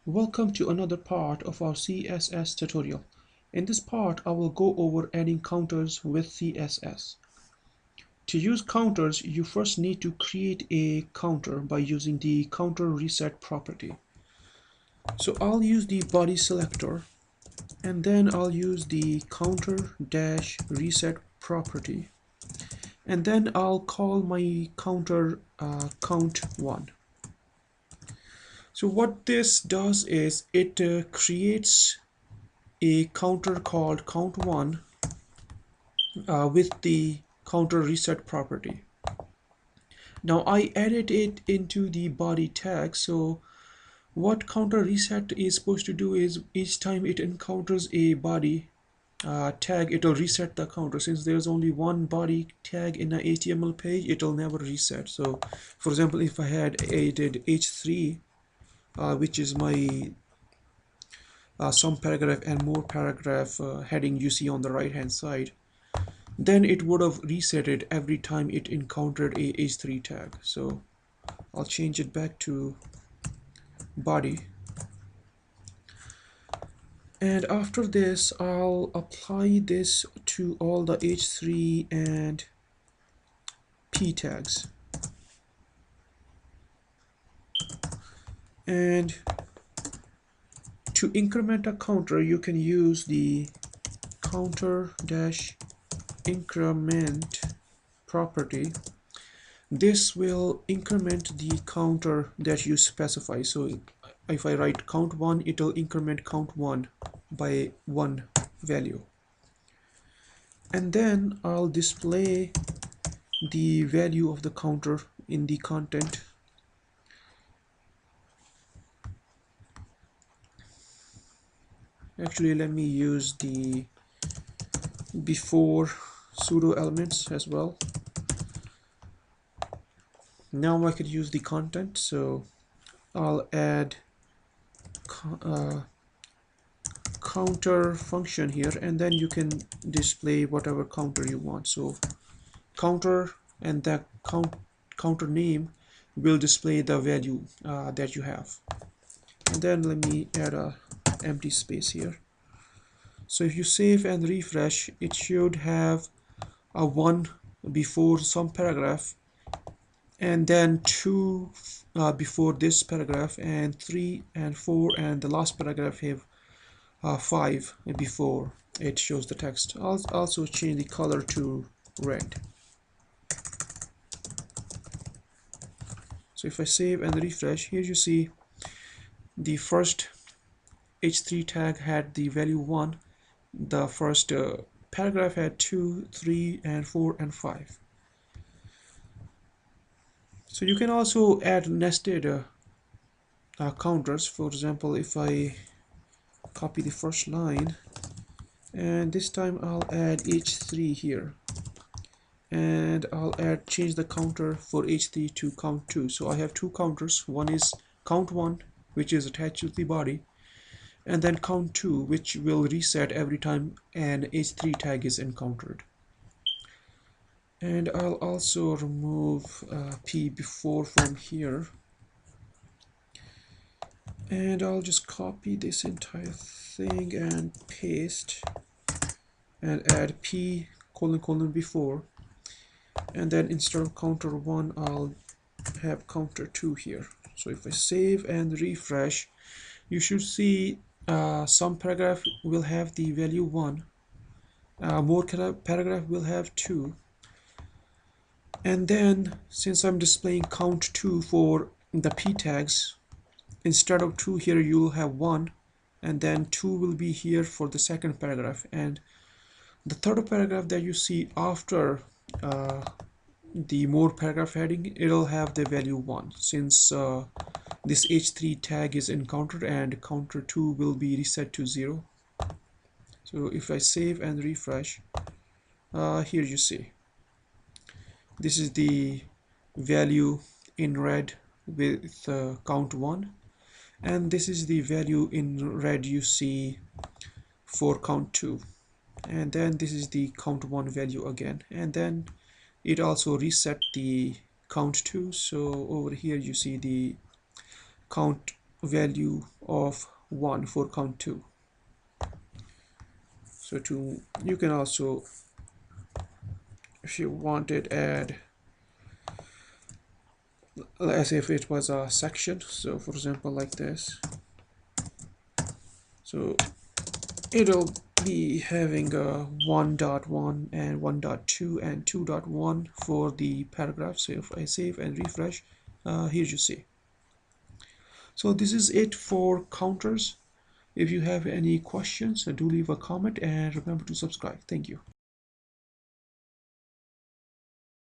Welcome to another part of our CSS tutorial. In this part, I will go over adding counters with CSS. To use counters, you first need to create a counter by using the counter reset property. So I'll use the body selector, and then I'll use the counter dash reset property, and then I'll call my counter count1. So what this does is it creates a counter called count1 with the counter reset property. Now I added it into the body tag. So what counter reset is supposed to do is each time it encounters a body tag, it will reset the counter. Since there's only one body tag in an HTML page, it will never reset. So for example, if I had added h3 which is my some paragraph and more paragraph heading you see on the right hand side, then it would have reset it every time it encountered a h3 tag. So I'll change it back to body, and after this I'll apply this to all the h3 and p tags. And to increment a counter, you can use the counter dash increment property. This will increment the counter that you specify. So if I write count1, it will increment count1 by 1 value, and then I'll display the value of the counter in the content. Actually, let me use the before pseudo elements as well. Now I could use the content, so I'll add counter function here, and then you can display whatever counter you want. So counter, and that counter name will display the value that you have. And then let me add a empty space here. So if you save and refresh, it should have a 1 before some paragraph, and then 2 before this paragraph, and 3 and 4, and the last paragraph have 5 before it shows the text. I'll also change the color to red. So if I save and refresh, here you see the first h3 tag had the value 1, the first paragraph had 2, 3 and 4 and 5. So you can also add nested counters. For example, if I copy the first line, and this time I'll add h3 here, and I'll change the counter for h3 to count2. So I have two counters. One is count1, which is attached to the body, and then count2, which will reset every time an h3 tag is encountered. And I'll also remove p before from here, and I'll just copy this entire thing and paste, and add p colon colon before, and then instead of counter1 I'll have counter2 here. So if I save and refresh, you should see some paragraph will have the value 1, more paragraph will have 2, and then since I'm displaying count2 for the p tags, instead of 2 here you'll have 1, and then 2 will be here for the second paragraph, and the third paragraph that you see after the more paragraph heading, it'll have the value 1, since this h3 tag is encountered, and counter 2 will be reset to 0. So if I save and refresh, here you see this is the value in red with count1, and this is the value in red you see for count2, and then this is the count1 value again, and then it also reset the count2. So over here you see the count value of 1 for count 2. So you can also, if you wanted, add, as if it was a section. So for example, like this. So it'll be having a 1.1 and 1.2 and 2.1 for the paragraph. So if I save and refresh, here you see. So this is it for counters. If you have any questions, do leave a comment and remember to subscribe. Thank you.